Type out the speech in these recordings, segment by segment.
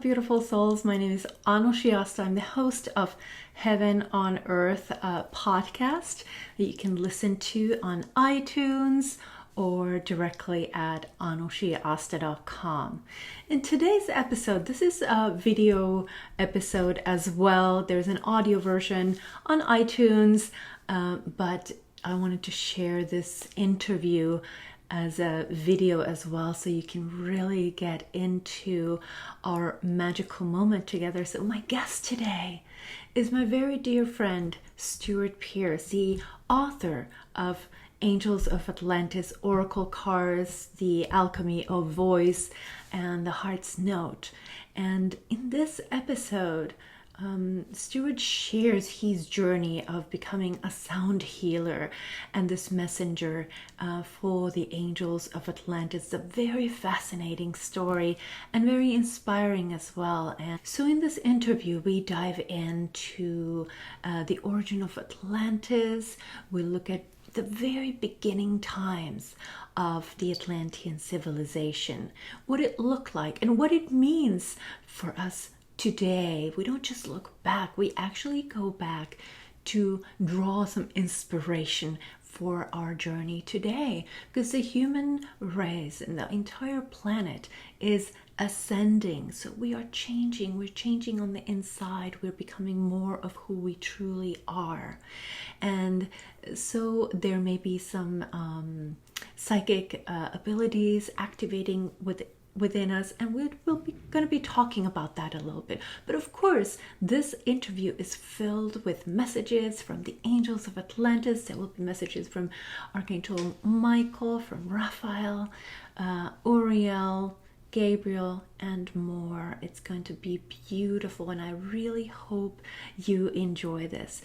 beautiful souls. My name is Anushi Asta. I'm the host of Heaven on Earth podcast that you can listen to on iTunes or directly at anushiasta.com. In today's episode, this is a video episode as well. There's an audio version on iTunes, but I wanted to share this interview as a video as well, so you can really get into our magical moment together. So my guest today is my very dear friend, Stewart Pearce, the author of Angels of Atlantis, Oracle Cards, The Alchemy of Voice, and The Heart's Note. And in this episode, Stewart shares his journey of becoming a sound healer and this messenger for the Angels of Atlantis. A very fascinating story and very inspiring as well. And so in this interview, we dive into the origin of Atlantis. We look at the very beginning times of the Atlantean civilization, what it looked like and what it means for us today. We don't just look back, we actually go back to draw some inspiration for our journey today, because the human race and the entire planet is ascending. So we are changing, we're changing on the inside, we're becoming more of who we truly are. And so there may be some psychic abilities activating within us, and we'll be going to be talking about that a little bit. But of course, this interview is filled with messages from the Angels of Atlantis. There will be messages from Archangel Michael, from Raphael, Uriel, Gabriel, and more. It's going to be beautiful, and I really hope you enjoy this.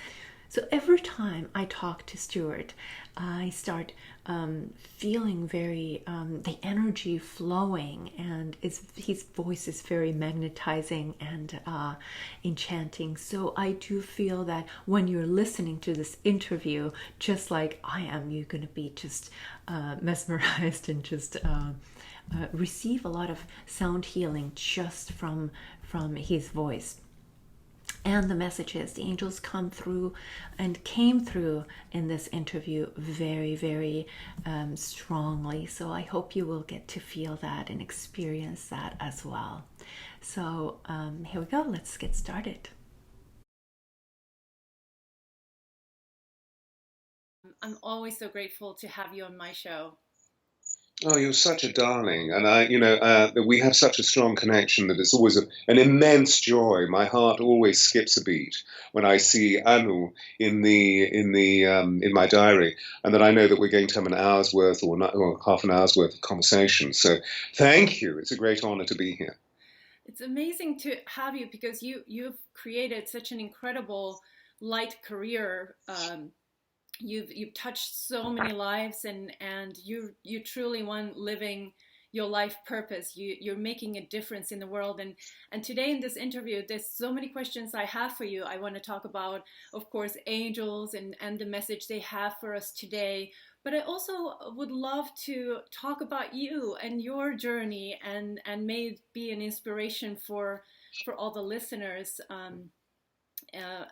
So every time I talk to Stewart, I start feeling very, the energy flowing, and his voice is very magnetizing and enchanting. So I do feel that when you're listening to this interview, just like I am, you're going to be just mesmerized and just receive a lot of sound healing just from his voice. And the messages, the angels come through and came through in this interview very, very strongly. So I hope you will get to feel that and experience that as well. So here we go. Let's get started. I'm always so grateful to have you on my show. Oh, you're such a darling, and we have such a strong connection that it's always an immense joy. My heart always skips a beat when I see Anu in my diary, and that I know that we're going to have an hour's worth or half an hour's worth of conversation. So, thank you. It's a great honor to be here. It's amazing to have you, because you've created such an incredible light career. You've touched so many lives, and you truly one living your life purpose. You're making a difference in the world. And today in this interview, there's so many questions I have for you. I want to talk about, of course, angels and the message they have for us today. But I also would love to talk about you and your journey, and may it be an inspiration for all the listeners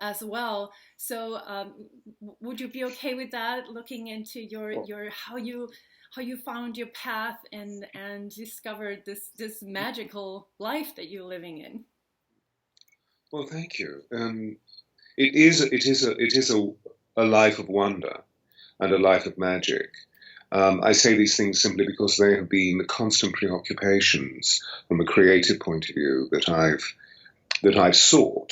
as well. So would you be okay with that, looking into your how you found your path and discovered this magical life that you're living in? Well, thank you. It is a life of wonder and a life of magic. I say these things simply because they have been the constant preoccupations from a creative point of view that I've sought.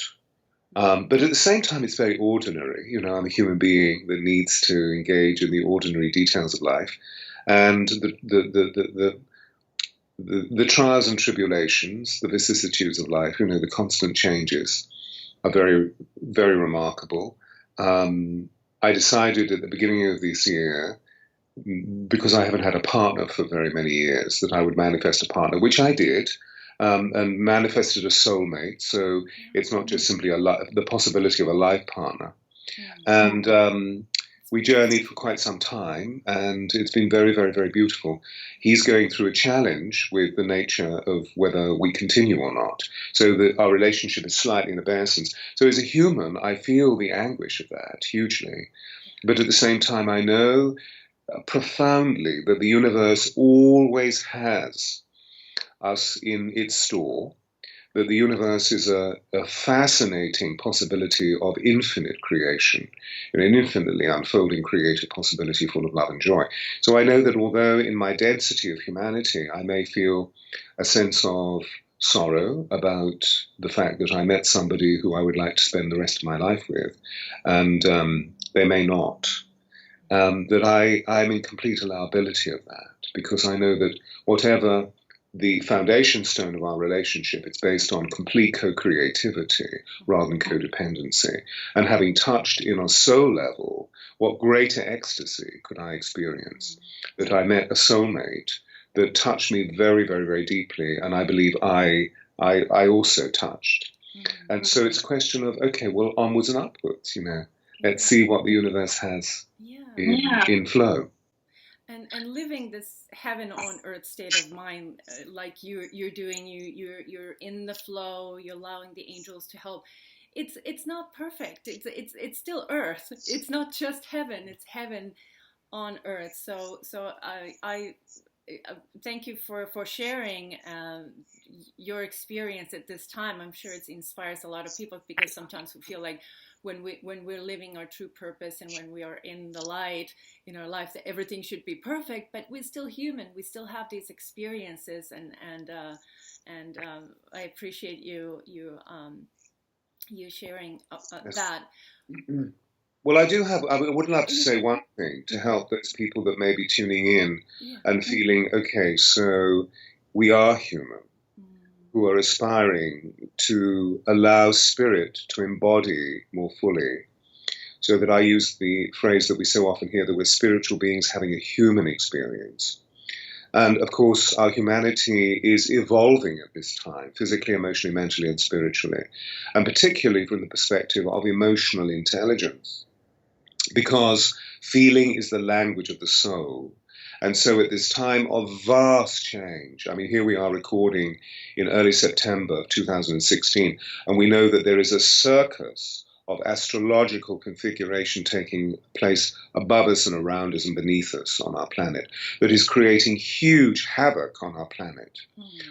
But at the same time, it's very ordinary. I'm a human being that needs to engage in the ordinary details of life, and the trials and tribulations, the vicissitudes of life. The constant changes are very, very remarkable. I decided at the beginning of this year, because I haven't had a partner for very many years, that I would manifest a partner, which I did. And manifested a soulmate. So it's not just simply the possibility of a life partner. And We journeyed for quite some time, and it's been very, very, very beautiful. He's going through a challenge with the nature of whether we continue or not, so that our relationship is slightly in abeyance. So as a human, I feel the anguish of that hugely. But at the same time, I know profoundly that the universe always has us in its store, that the universe is a fascinating possibility of infinite creation, an infinitely unfolding creative possibility full of love and joy. So I know that although in my density of humanity I may feel a sense of sorrow about the fact that I met somebody who I would like to spend the rest of my life with, and they may not, that I'm in complete allowability of that, because I know that whatever the foundation stone of our relationship, it's based on complete co-creativity rather than codependency. And having touched in a soul level, what greater ecstasy could I experience that I met a soulmate that touched me very, very, very deeply, and I believe I also touched. And so it's a question of, okay, well, onwards and upwards, let's see what the universe has in flow. And living this heaven on earth state of mind, like you're doing, you're in the flow, you're allowing the angels to help. It's not perfect. It's still earth. It's not just heaven. It's heaven on earth. So I thank you for sharing your experience at this time. I'm sure it inspires a lot of people, because sometimes we feel like when we're living our true purpose and when we are in the light in our life, that everything should be perfect, but we're still human. We still have these experiences, and I appreciate you sharing that. Well, I would love to say one thing to help those people that may be tuning in and feeling, okay, so we are human, who are aspiring to allow spirit to embody more fully. So that I use the phrase that we so often hear, that we're spiritual beings having a human experience. And of course, our humanity is evolving at this time, physically, emotionally, mentally, and spiritually, and particularly from the perspective of emotional intelligence, because feeling is the language of the soul. And so at this time of vast change, I mean, here we are recording in early September of 2016, and we know that there is a circus of astrological configuration taking place above us and around us and beneath us on our planet that is creating huge havoc on our planet,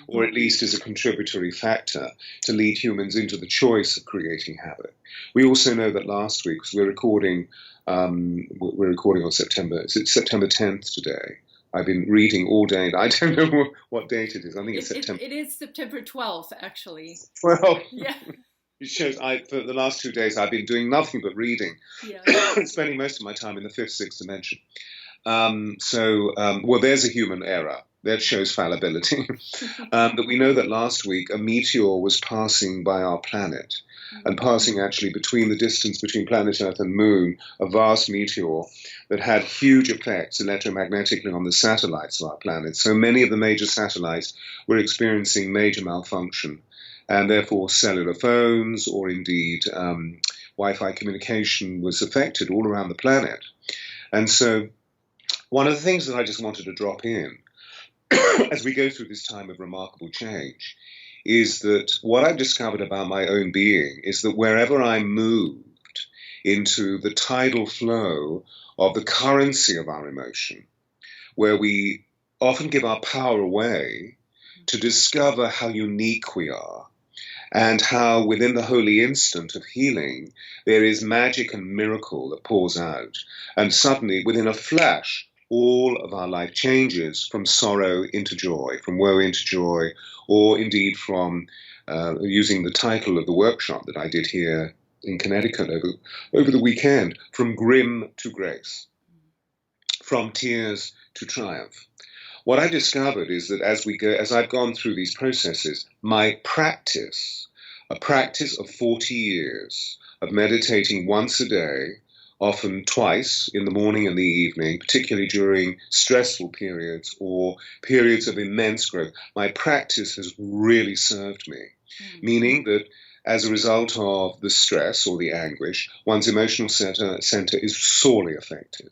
or at least is a contributory factor to lead humans into the choice of creating havoc. We also know that last week, because we're recording on September 10th today. I've been reading all day. I don't know what date it is. I think it's September. It is September 12th, actually. Well, yeah. It shows for the last 2 days I've been doing nothing but reading, spending most of my time in the fifth, sixth dimension. Well, there's a human error. That shows fallibility. But we know that last week a meteor was passing by our planet, and passing actually between the distance between planet Earth and Moon, a vast meteor that had huge effects electromagnetically on the satellites of our planet. So many of the major satellites were experiencing major malfunction, and therefore cellular phones, or indeed Wi-Fi communication, was affected all around the planet. And so one of the things that I just wanted to drop in as we go through this time of remarkable change is that what I've discovered about my own being is that wherever I'm moved into the tidal flow of the currency of our emotion, where we often give our power away to discover how unique we are, and how within the holy instant of healing there is magic and miracle that pours out, and suddenly within a flash all of our life changes from sorrow into joy, from woe into joy, or indeed from, using the title of the workshop that I did here in Connecticut over the weekend, from grim to grace, from tears to triumph. What I discovered is that as I've gone through these processes, my practice, a practice of 40 years of meditating once a day, often twice, in the morning and the evening, particularly during stressful periods or periods of immense growth, my practice has really served me. Meaning that as a result of the stress or the anguish, one's emotional center is sorely affected.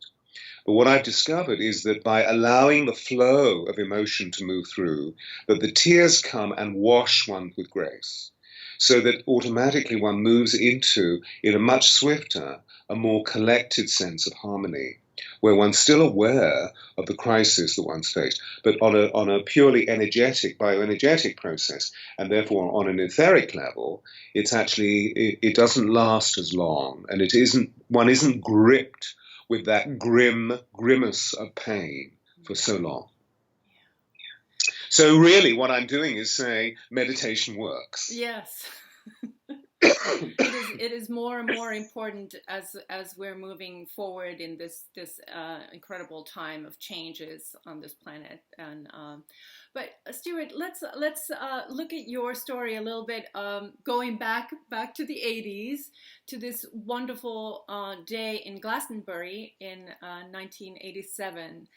But what I've discovered is that by allowing the flow of emotion to move through, that the tears come and wash one with grace, so that automatically one moves into, in a much swifter, a more collected sense of harmony, where one's still aware of the crisis that one's faced, but on a purely energetic, bioenergetic process, and therefore on an etheric level, it's actually, it doesn't last as long, and one isn't gripped with that grimace of pain for so long. So really what I'm doing is saying meditation works. Yes. It is more and more important as we're moving forward in this incredible time of changes on this planet. And but Stewart, let's look at your story a little bit, going back to the 80s, to this wonderful day in Glastonbury in 1987.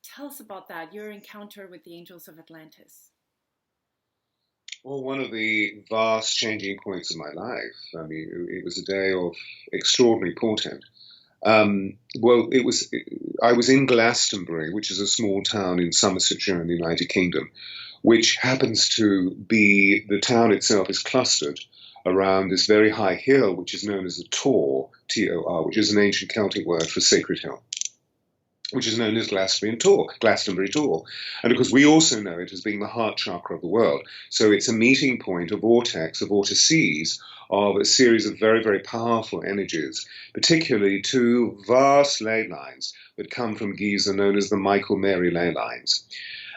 Tell us about that, your encounter with the Angels of Atlantis. Well, one of the vast changing points of my life. I mean, it was a day of extraordinary portent. I was in Glastonbury, which is a small town in Somersetshire in the United Kingdom, which happens to be, the town itself is clustered around this very high hill, which is known as the Tor, T-O-R, which is an ancient Celtic word for sacred hill, which is known as Glastonbury Tor. And of course, we also know it as being the heart chakra of the world. So it's a meeting point, a vortex, a vortices of a series of very, very powerful energies, particularly two vast ley lines that come from Giza, known as the Michael-Mary ley lines.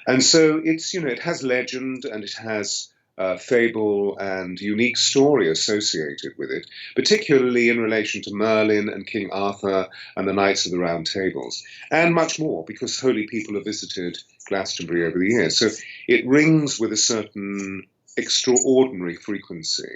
And so it's, it has legend and it has fable and unique story associated with it, particularly in relation to Merlin and King Arthur and the Knights of the Round Tables, and much more, because holy people have visited Glastonbury over the years. So it rings with a certain extraordinary frequency,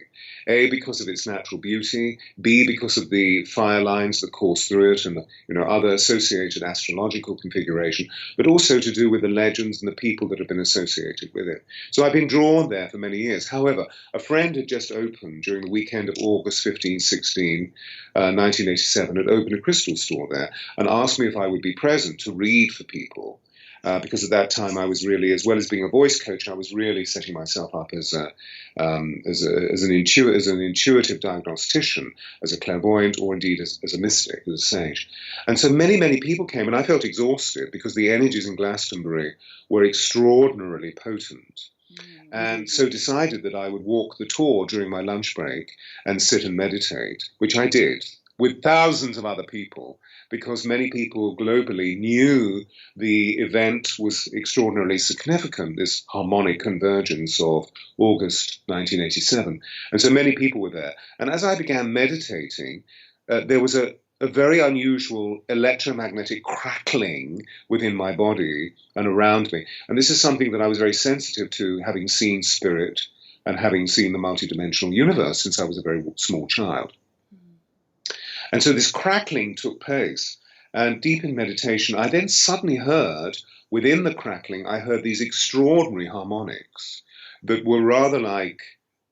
A, because of its natural beauty, B, because of the fire lines that course through it and other associated astrological configuration, but also to do with the legends and the people that have been associated with it. So I've been drawn there for many years. However, a friend had just opened during the weekend of August 15, 16, 1987, had opened a crystal store there and asked me if I would be present to read for people. Because at that time I was really, as well as being a voice coach, I was really setting myself up as an intuitive diagnostician, as a clairvoyant, or indeed as a mystic, as a sage. And so many, many people came, and I felt exhausted because the energies in Glastonbury were extraordinarily potent. And so decided that I would walk the Tor during my lunch break and sit and meditate, which I did with thousands of other people, because many people globally knew the event was extraordinarily significant, this harmonic convergence of August 1987. And so many people were there. And as I began meditating, there was a very unusual electromagnetic crackling within my body and around me. And this is something that I was very sensitive to, having seen spirit and having seen the multidimensional universe since I was a very small child. And so this crackling took place, and deep in meditation, I then suddenly heard, within the crackling, I heard these extraordinary harmonics that were rather like,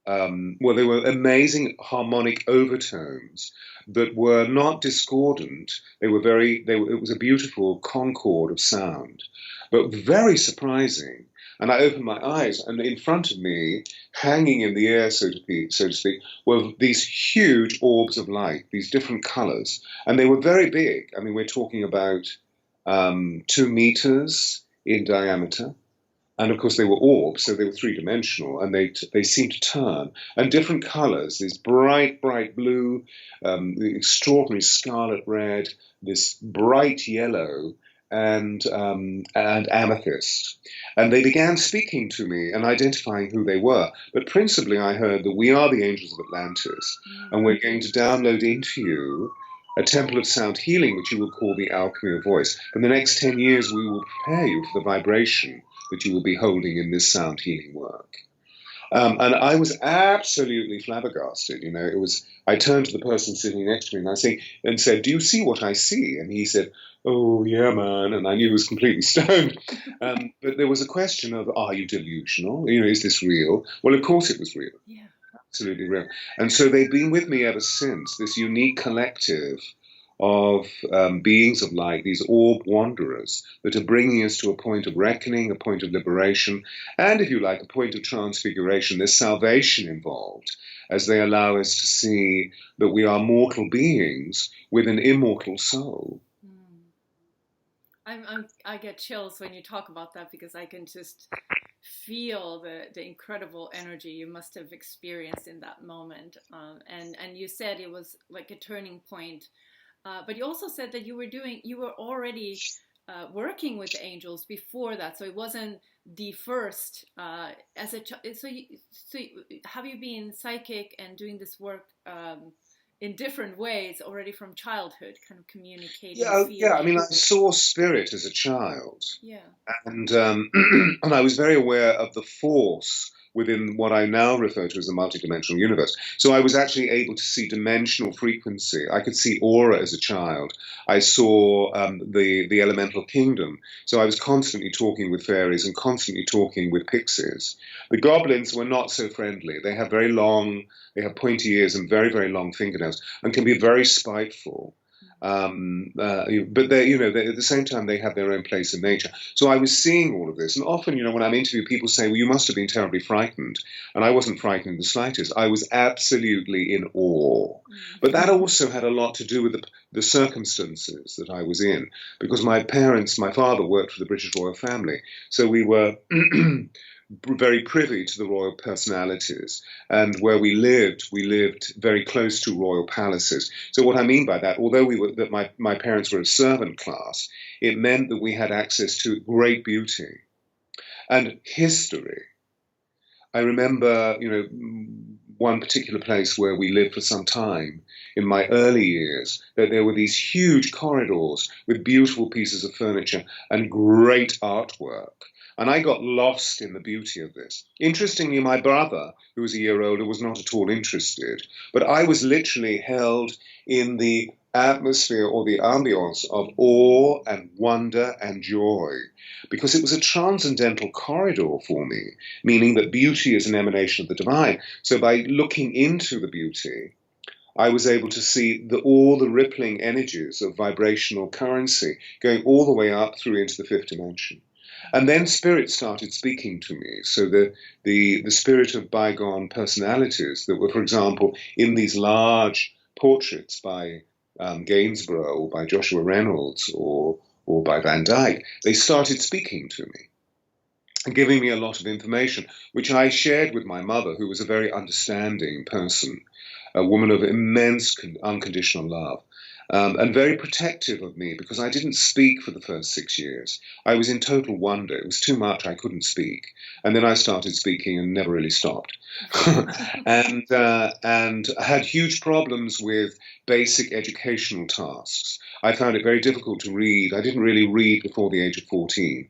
they were amazing harmonic overtones that were not discordant. It was a beautiful concord of sound, but very surprising. And I opened my eyes, and in front of me, hanging in the air, so to speak, were these huge orbs of light, these different colors. And they were very big. I mean, we're talking about 2 meters in diameter. And of course, they were orbs, so they were three-dimensional, and they seemed to turn. And different colors, this bright, bright blue, the extraordinary scarlet red, this bright yellow, and amethyst. And they began speaking to me and identifying who they were. But principally, I heard that we are the Angels of Atlantis, and we're going to download into you a temple of sound healing, which you will call the alchemy of voice. For the next 10 years, we will prepare you for the vibration that you will be holding in this sound healing work. And I was absolutely flabbergasted. I turned to the person sitting next to me and said, "Do you see what I see?" And he said, "Oh, yeah, man." And I knew he was completely stoned. But there was a question of, are you delusional? Is this real? Well, of course it was real. Yeah. absolutely real. And so they've been with me ever since, this unique collective of beings of light, these orb wanderers that are bringing us to a point of reckoning, a point of liberation, and, if you like, a point of transfiguration. There's salvation involved as they allow us to see that we are mortal beings with an immortal soul. I get chills when you talk about that, because I can just feel the incredible energy you must have experienced in that moment. And you said it was like a turning point, but you also said that you were already working with the angels before that, so it wasn't the first. Have you been psychic and doing this work in different ways already from childhood, kind of communicating? Yeah. I mean, I saw spirit as a child. Yeah. And and I was very aware of the force within what I now refer to as the multidimensional universe. So I was actually able to see dimensional frequency. I could see aura as a child. I saw the elemental kingdom. So I was constantly talking with fairies and constantly talking with pixies. The goblins were not so friendly. They have pointy ears and very, very long fingernails and can be very spiteful. But at the same time, they have their own place in nature. So I was seeing all of this. And often, when I'm interviewed, people say, well, you must have been terribly frightened. And I wasn't frightened in the slightest. I was absolutely in awe. But that also had a lot to do with the circumstances that I was in, because my father worked for the British royal family. So we were very privy to the royal personalities, and where we lived very close to royal palaces. So what I mean by that, although my parents were a servant class, it meant that we had access to great beauty and history. I remember, one particular place where we lived for some time in my early years, that there were these huge corridors with beautiful pieces of furniture and great artwork. And I got lost in the beauty of this. Interestingly, my brother, who was a year older, was not at all interested. But I was literally held in the atmosphere or the ambience of awe and wonder and joy, because it was a transcendental corridor for me, meaning that beauty is an emanation of the divine. So by looking into the beauty, I was able to see all the rippling energies of vibrational currency going all the way up through into the fifth dimension. And then spirit started speaking to me. So the spirit of bygone personalities that were, for example, in these large portraits by Gainsborough or by Joshua Reynolds or by Van Dyck, they started speaking to me and giving me a lot of information, which I shared with my mother, who was a very understanding person, a woman of immense unconditional love. And very protective of me, because I didn't speak for the first 6 years. I was in total wonder. It was too much. I couldn't speak. And then I started speaking and never really stopped. and I had huge problems with basic educational tasks. I found it very difficult to read. I didn't really read before the age of 14.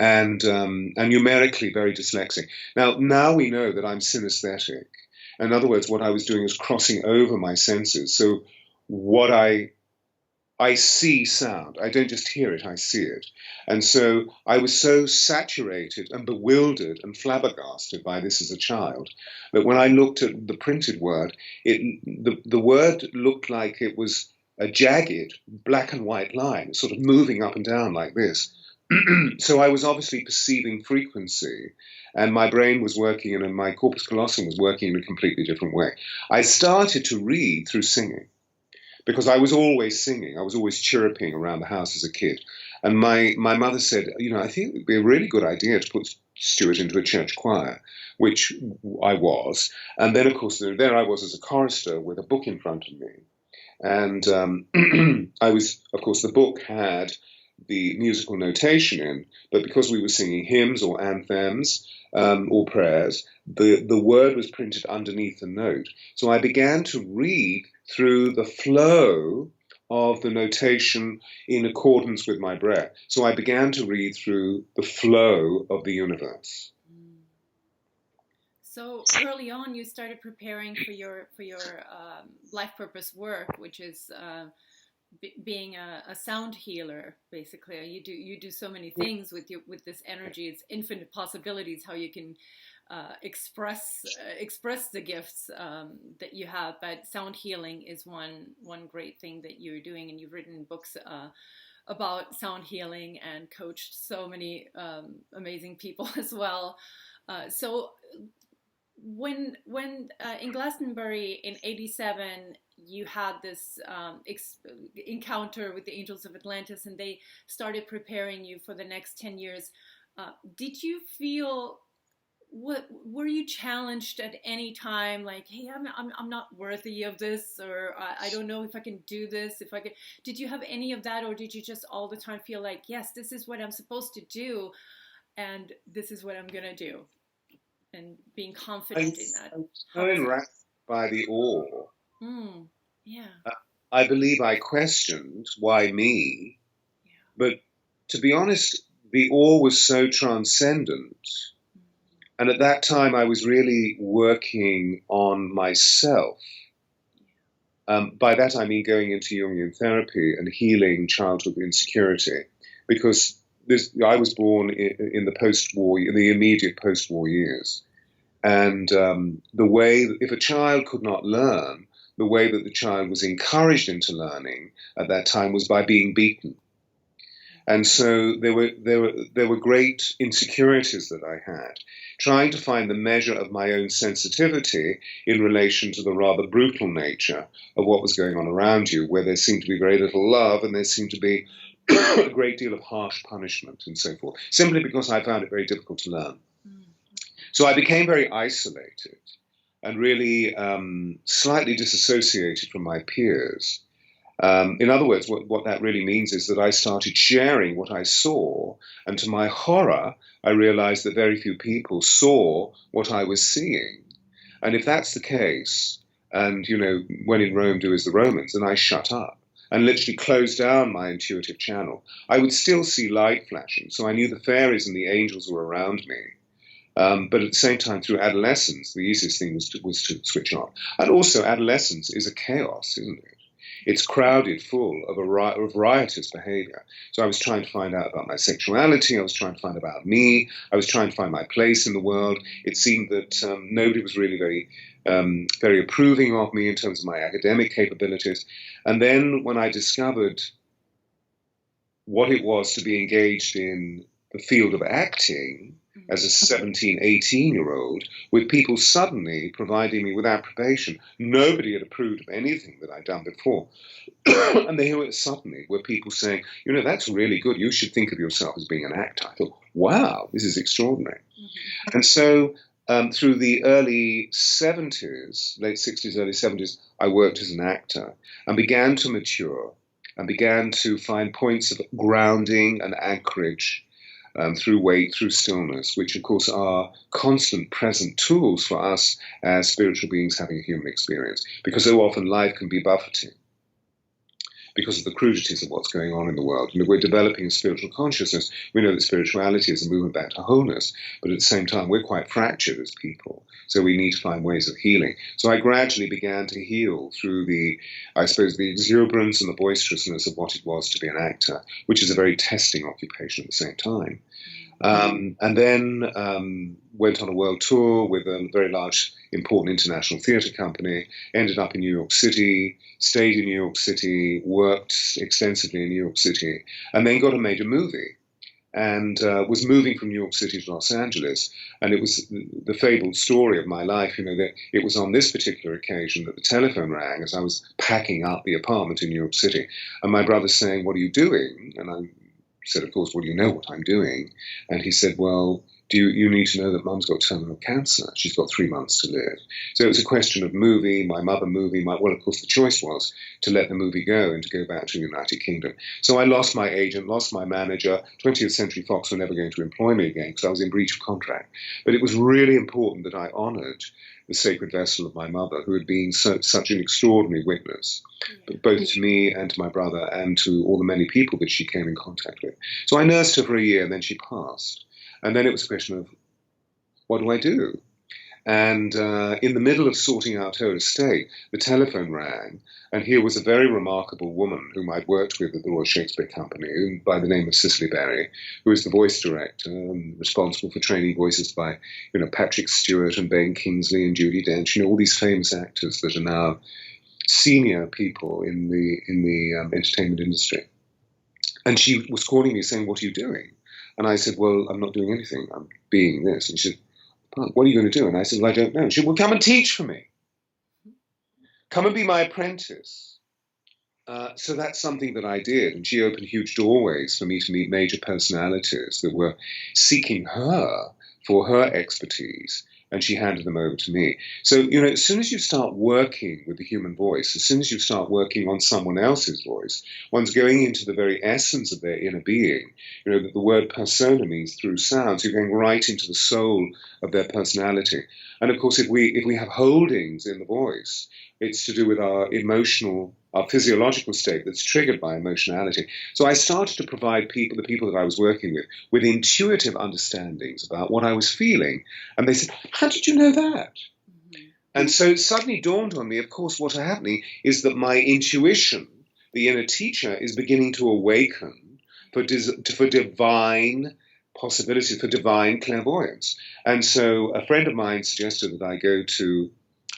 And numerically very dyslexic. Now we know that I'm synesthetic. In other words, what I was doing is crossing over my senses. So what I see sound. I don't just hear it, I see it. And so I was so saturated and bewildered and flabbergasted by this as a child that when I looked at the printed word, the word looked like it was a jagged black and white line, sort of moving up and down like this. So I was obviously perceiving frequency, and my brain was working, and my corpus callosum was working in a completely different way. I started to read through singing, because I was always singing. I was always chirruping around the house as a kid. And my mother said, I think it would be a really good idea to put Stewart into a church choir, which I was. And then, of course, there I was as a chorister with a book in front of me. And I was, of course, the book had the musical notation in, but because we were singing hymns or anthems or prayers, the word was printed underneath the note. So I began to read through the flow of the notation in accordance with my breath. So I began to read through the flow of the universe. So early on, you started preparing for your life purpose work, which is being a sound healer. Basically, you do so many things with this energy. It's infinite possibilities how you can express the gifts that you have. But sound healing is one great thing that you're doing, and you've written books about sound healing and coached so many amazing people as well. So when in Glastonbury in '87, you had this encounter with the Angels of Atlantis, and they started preparing you for the next 10 years. Did you feel, were you challenged at any time, like, hey, I'm not worthy of this, or I don't know if I can do this, if I can? Did you have any of that, or did you just all the time feel like, yes, this is what I'm supposed to do, and this is what I'm gonna do, and being confident in that? I'm so enraptured by the awe. Yeah. I believe I questioned why me, but to be honest, the awe was so transcendent. And at that time, I was really working on myself. By that, I mean going into Jungian therapy and healing childhood insecurity, because I was born in the immediate post-war years. And the way, if a child could not learn, the way that the child was encouraged into learning at that time was by being beaten. And so there were great insecurities that I had, trying to find the measure of my own sensitivity in relation to the rather brutal nature of what was going on around you, where there seemed to be very little love and there seemed to be a great deal of harsh punishment and so forth, simply because I found it very difficult to learn. So I became very isolated and really slightly disassociated from my peers. In other words, what that really means is that I started sharing what I saw, and to my horror, I realized that very few people saw what I was seeing. And if that's the case, and, when in Rome, do as the Romans, and I shut up and literally closed down my intuitive channel, I would still see light flashing. So I knew the fairies and the angels were around me. But at the same time, through adolescence, the easiest thing was to switch on. And also, adolescence is a chaos, isn't it? It's crowded full of riotous behavior. So I was trying to find out about my sexuality. I was trying to find about me. I was trying to find my place in the world. It seemed that nobody was really very approving of me in terms of my academic capabilities. And then when I discovered what it was to be engaged in the field of acting as a 17, 18-year-old, with people suddenly providing me with approbation. Nobody had approved of anything that I'd done before. And there suddenly were people saying, that's really good. You should think of yourself as being an actor. I thought, wow, this is extraordinary. Mm-hmm. And so through the early 70s, late 60s, early 70s, I worked as an actor and began to mature and began to find points of grounding and anchorage through weight, through stillness, which of course are constant present tools for us as spiritual beings having a human experience, because so often life can be buffeting because of the crudities of what's going on in the world. And if we're developing a spiritual consciousness, we know that spirituality is a movement back to wholeness, but at the same time, we're quite fractured as people, so we need to find ways of healing. So I gradually began to heal through the exuberance and the boisterousness of what it was to be an actor, which is a very testing occupation at the same time. And then went on a world tour with a very large, important international theatre company, ended up in New York City, stayed in New York City, worked extensively in New York City, and then got a major movie. And was moving from New York City to Los Angeles. And it was the fabled story of my life, that it was on this particular occasion that the telephone rang as I was packing up the apartment in New York City. And my brother's saying, "What are you doing?" And I said, "Of course, well, you know what I'm doing." And he said, "Well, you need to know that Mum's got terminal cancer. She's got 3 months to live." So it was a question of movie, my mother movie. Well, of course, the choice was to let the movie go and to go back to the United Kingdom. So I lost my agent, lost my manager. 20th Century Fox were never going to employ me again because I was in breach of contract. But it was really important that I honoured the sacred vessel of my mother, who had been such an extraordinary witness, both to me and to my brother and to all the many people that she came in contact with. So I nursed her for a year, and then she passed. And then it was a question of, what do I do? And in the middle of sorting out her estate, the telephone rang, and here was a very remarkable woman whom I'd worked with at the Royal Shakespeare Company, by the name of Cicely Berry, who is the voice director, responsible for training voices by, Patrick Stewart and Ben Kingsley and Judi Dench, all these famous actors that are now senior people in the entertainment industry. And she was calling me saying, "What are you doing?" And I said, "Well, I'm not doing anything. I'm being this." And she said, "Oh, what are you going to do?" And I said, "Well, I don't know." She said, "Well, come and teach for me. Come and be my apprentice." So that's something that I did. And she opened huge doorways for me to meet major personalities that were seeking her for her expertise. And she handed them over to me. So, as soon as you start working with the human voice, as soon as you start working on someone else's voice, one's going into the very essence of their inner being. That the word persona means through sound. So you're going right into the soul of their personality. And of course, if we have holdings in the voice, it's to do with our physiological state that's triggered by emotionality. So I started to provide the people that I was working with intuitive understandings about what I was feeling. And they said, "How did you know that?" Mm-hmm. And so it suddenly dawned on me, of course, what's happening is that my intuition, the inner teacher, is beginning to awaken for divine possibilities, for divine clairvoyance. And so a friend of mine suggested that I go to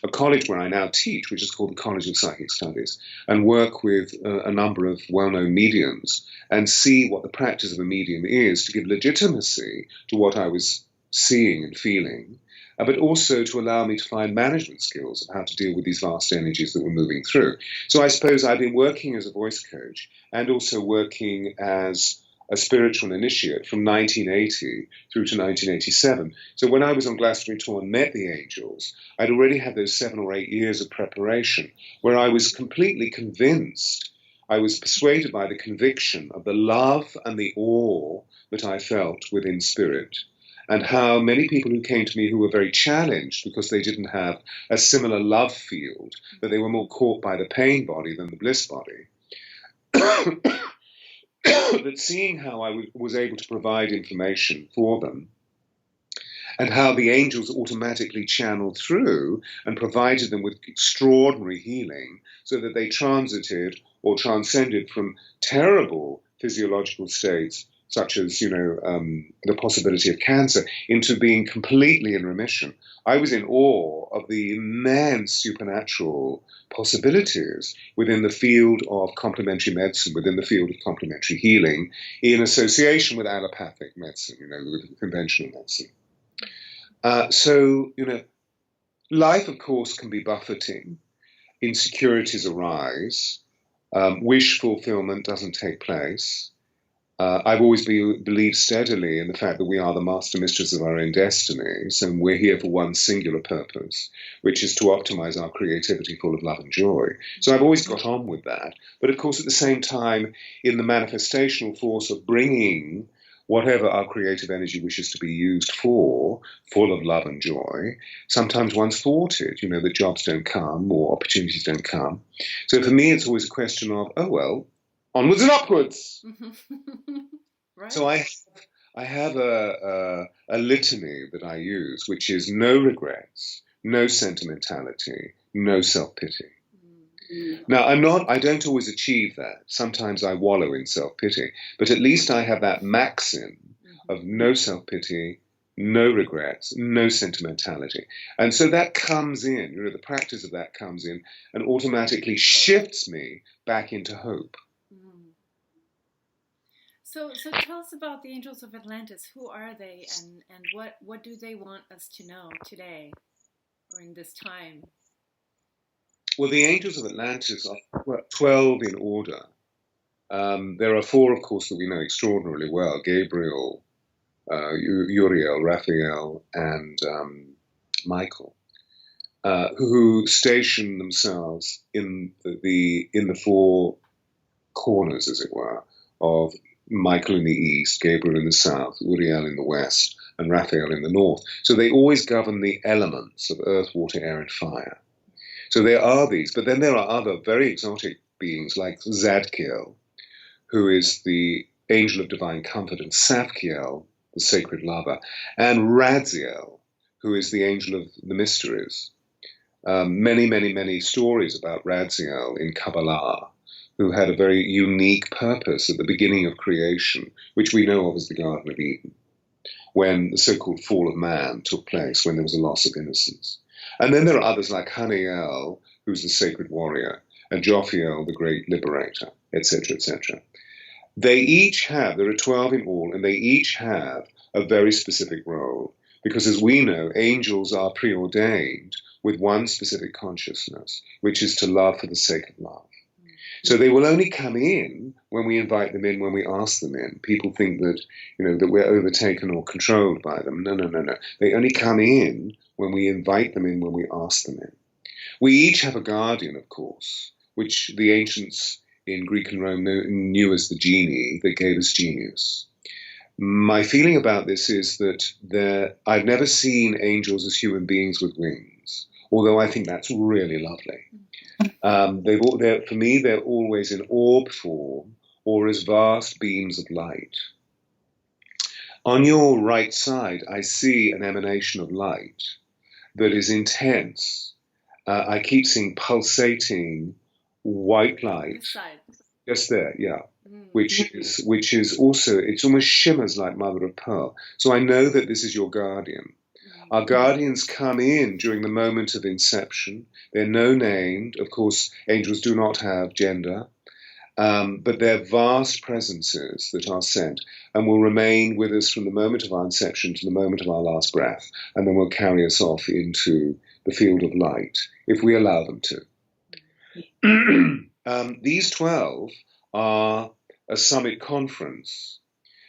a college where I now teach, which is called the College of Psychic Studies, and work with a number of well-known mediums and see what the practice of a medium is to give legitimacy to what I was seeing and feeling, but also to allow me to find management skills of how to deal with these vast energies that were moving through. So I suppose I've been working as a voice coach and also working as a spiritual initiate from 1980 through to 1987. So when I was on Glastonbury Tour and met the Angels, I'd already had those 7 or 8 years of preparation where I was completely convinced, I was persuaded by the conviction of the love and the awe that I felt within spirit, and how many people who came to me who were very challenged because they didn't have a similar love field, that they were more caught by the pain body than the bliss body, that seeing how I was able to provide information for them and how the angels automatically channeled through and provided them with extraordinary healing so that they transited or transcended from terrible physiological states such as, the possibility of cancer, into being completely in remission. I was in awe of the immense supernatural possibilities within the field of complementary medicine, within the field of complementary healing, in association with allopathic medicine, with conventional medicine. So, life, of course, can be buffeting. Insecurities arise. Wish fulfillment doesn't take place. I've always believed steadily in the fact that we are the master mistress of our own destinies, and we're here for one singular purpose, which is to optimize our creativity full of love and joy. So I've always got on with that. But of course, at the same time, in the manifestational force of bringing whatever our creative energy wishes to be used for, full of love and joy, sometimes one's thwarted, that jobs don't come or opportunities don't come. So for me, it's always a question of, oh, well, onwards and upwards. Right. So I have a litany that I use, which is no regrets, no sentimentality, no self-pity. Mm-hmm. Now, I don't always achieve that. Sometimes I wallow in self-pity, but at least I have that maxim of no self-pity, no regrets, no sentimentality. And so that comes in, the practice of that comes in and automatically shifts me back into hope. So tell us about the Angels of Atlantis. Who are they, and what do they want us to know today or in this time? Well, the Angels of Atlantis are 12 in order. There are 4, of course, that we know extraordinarily well: Gabriel, Uriel, Raphael, and Michael, who station themselves in the 4 corners, as it were, of Michael in the east, Gabriel in the south, Uriel in the west, and Raphael in the north. So they always govern the elements of earth, water, air, and fire. So there are these, but then there are other very exotic beings like Zadkiel, who is the angel of divine comfort, and Zaphkiel, the sacred lover, and Raziel, who is the angel of the mysteries. Many stories about Raziel in Kabbalah, who had a very unique purpose at the beginning of creation, which we know of as the Garden of Eden, when the so-called fall of man took place, when there was a loss of innocence. And then there are others like Haniel, who's the sacred warrior, and Jophiel, the great liberator, etc., etc. They each have, there are 12 in all, and they each have a very specific role. Because as we know, angels are preordained with one specific consciousness, which is to love for the sake of love. So they will only come in when we invite them in, when we ask them in. People think that, that we're overtaken or controlled by them. No. They only come in when we invite them in, when we ask them in. We each have a guardian, of course, which the ancients in Greek and Rome knew as the genie that gave us genius. My feeling about this is that I've never seen angels as human beings with wings, although I think that's really lovely. For me, they're always in orb form or as vast beams of light. On your right side, I see an emanation of light that is intense. I keep seeing pulsating white light. Just there, yeah. Which is also, it's almost shimmers like mother of pearl. So I know that this is your guardian. Our guardians come in during the moment of inception. They're no-named. Of course, angels do not have gender, but they're vast presences that are sent and will remain with us from the moment of our inception to the moment of our last breath, and then will carry us off into the field of light, if we allow them to. These 12 are a summit conference.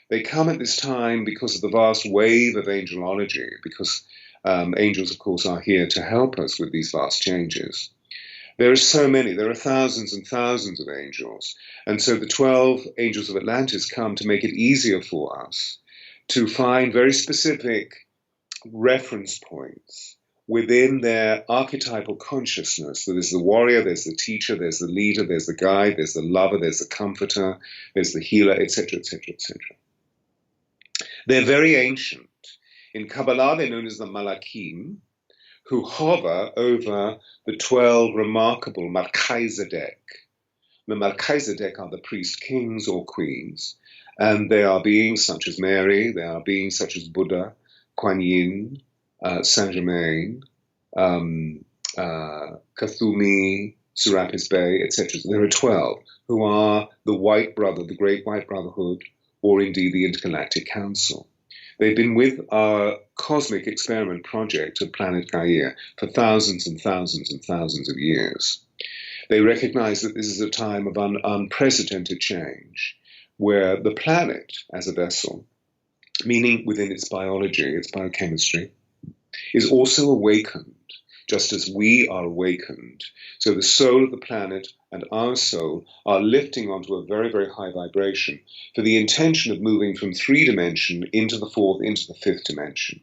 They come at this time because of the vast wave of angelology, because angels, of course, are here to help us with these vast changes. There are so many. There are thousands and thousands of angels. And so the 12 Angels of Atlantis come to make it easier for us to find very specific reference points within their archetypal consciousness. So there's the warrior, there's the teacher, there's the leader, there's the guide, there's the lover, there's the comforter, there's the healer, etc., etc., etc. They're very ancient. In Kabbalah, they're known as the Malakim, who hover over the 12 remarkable Melchizedek. The Melchizedek are the priest kings or queens, and they are beings such as Mary, they are beings such as Buddha, Kuan Yin, Saint Germain, Kathumi, Serapis Bey, etc. There are 12 who are the White Brother, the Great White Brotherhood, or indeed the Intergalactic Council. They've been with our cosmic experiment project of planet Gaia for thousands and thousands and thousands of years. They recognize that this is a time of unprecedented change, where the planet as a vessel, meaning within its biology, its biochemistry, is also awakened, just as we are awakened. So the soul of the planet and our soul are lifting onto a very, very high vibration for the intention of moving from 3-dimension into the 4th, into the 5th dimension.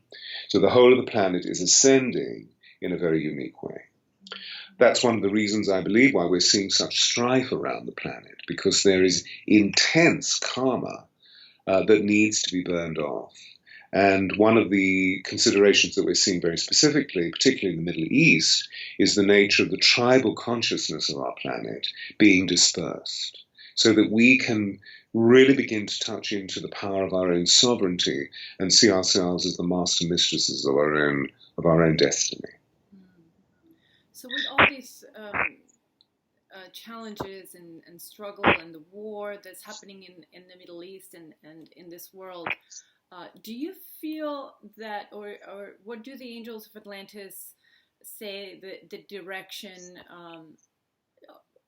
So the whole of the planet is ascending in a very unique way. That's one of the reasons, I believe, why we're seeing such strife around the planet, because there is intense karma that needs to be burned off. And one of the considerations that we're seeing very specifically, particularly in the Middle East, is the nature of the tribal consciousness of our planet being dispersed, so that we can really begin to touch into the power of our own sovereignty and see ourselves as the master mistresses of our own destiny. So with all these challenges and struggle and the war that's happening in the Middle East and in this world, do you feel that, or what do the Angels of Atlantis say the direction?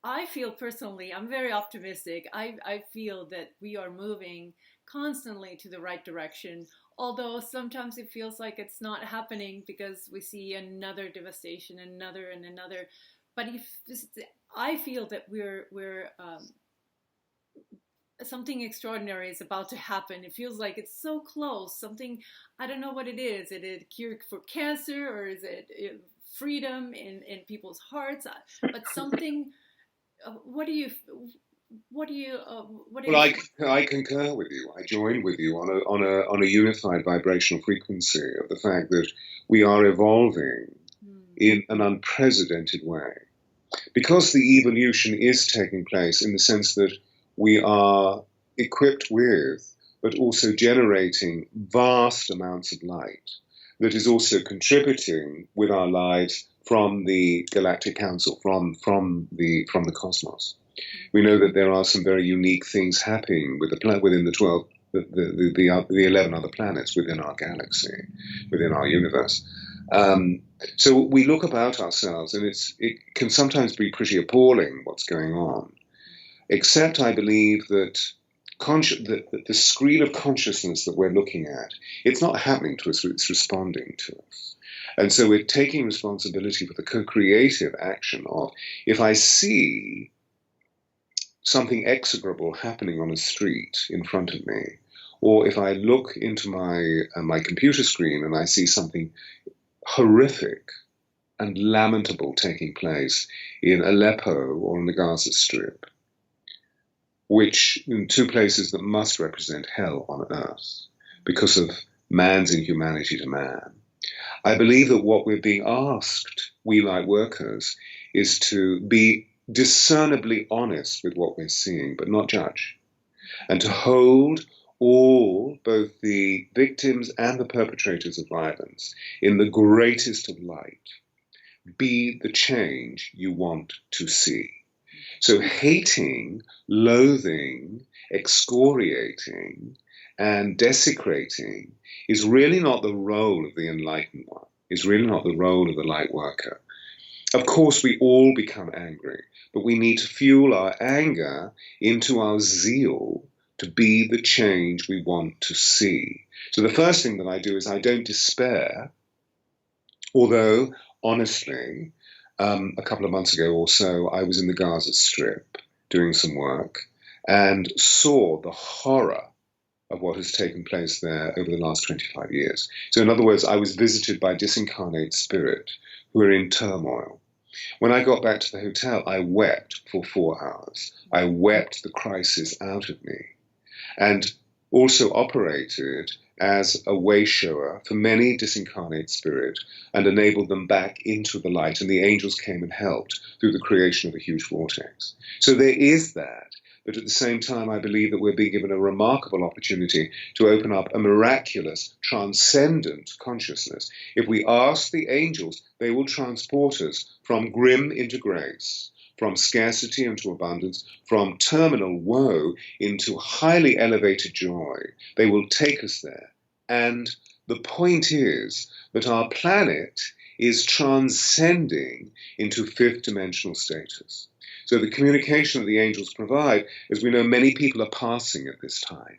I feel personally, I'm very optimistic. I feel that we are moving constantly to the right direction, although sometimes it feels like it's not happening because we see another devastation, another and another. But I feel that we're something extraordinary is about to happen. It feels like it's so close. Something, I don't know what it is. Is it a cure for cancer, or is it freedom in people's hearts? But something, what do you, what do you Well, I concur with you. I join with you on a unified vibrational frequency of the fact that we are evolving in an unprecedented way, because the evolution is taking place in the sense that we are equipped with, but also generating vast amounts of light that is also contributing with our lives from the Galactic Council, from the cosmos. We know that there are some very unique things happening within the 12, the 11 other planets within our galaxy, within our universe. So we look about ourselves, and it can sometimes be pretty appalling what's going on. Except I believe that the screen of consciousness that we're looking at, it's not happening to us, it's responding to us. And so we're taking responsibility for the co-creative action of, if I see something execrable happening on a street in front of me, or if I look into my computer screen and I see something horrific and lamentable taking place in Aleppo or in the Gaza Strip, which in two places that must represent hell on earth because of man's inhumanity to man. I believe that what we're being asked, we light workers, is to be discernibly honest with what we're seeing, but not judge, and to hold all, both the victims and the perpetrators of violence, in the greatest of light. Be the change you want to see. So hating, loathing, excoriating, and desecrating is really not the role of the enlightened one, is really not the role of the light worker. Of course, we all become angry, but we need to fuel our anger into our zeal to be the change we want to see. So the first thing that I do is I don't despair, although, honestly, a couple of months ago or so, I was in the Gaza Strip doing some work and saw the horror of what has taken place there over the last 25 years. So in other words, I was visited by disincarnate spirit who are in turmoil. When I got back to the hotel, I wept for 4 hours. I wept the crisis out of me, and also operated as a way shower for many disincarnate spirit and enabled them back into the light. And the angels came and helped through the creation of a huge vortex. So there is that. But at the same time, I believe that we're being given a remarkable opportunity to open up a miraculous, transcendent consciousness. If we ask the angels, they will transport us from grim into grace, from scarcity into abundance, from terminal woe into highly elevated joy. They will take us there. And the point is that our planet is transcending into fifth dimensional status. So the communication that the angels provide, as we know, many people are passing at this time.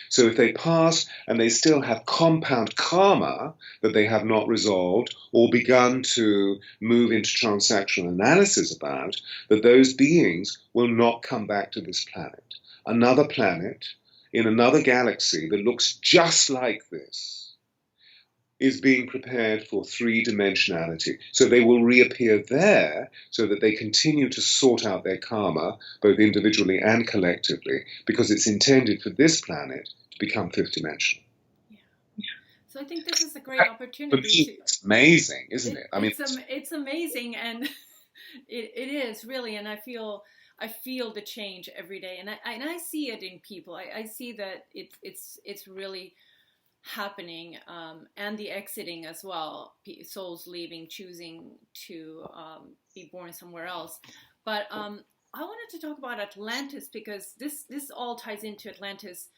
So if they pass and they still have compound karma that they have not resolved or begun to move into transactional analysis about, that those beings will not come back to this planet. Another planet in another galaxy that looks just like this is being prepared for three-dimensionality. So they will reappear there so that they continue to sort out their karma, both individually and collectively, because it's intended for this planet to become fifth-dimensional. Yeah. So I think this is a great opportunity. It's amazing, isn't it? I mean, it's amazing, and it is really, and I feel the change every day, and I see it in people. I see that it's really happening, and the exiting as well, souls leaving, choosing to be born somewhere else. But I wanted to talk about Atlantis, because this all ties into Atlantis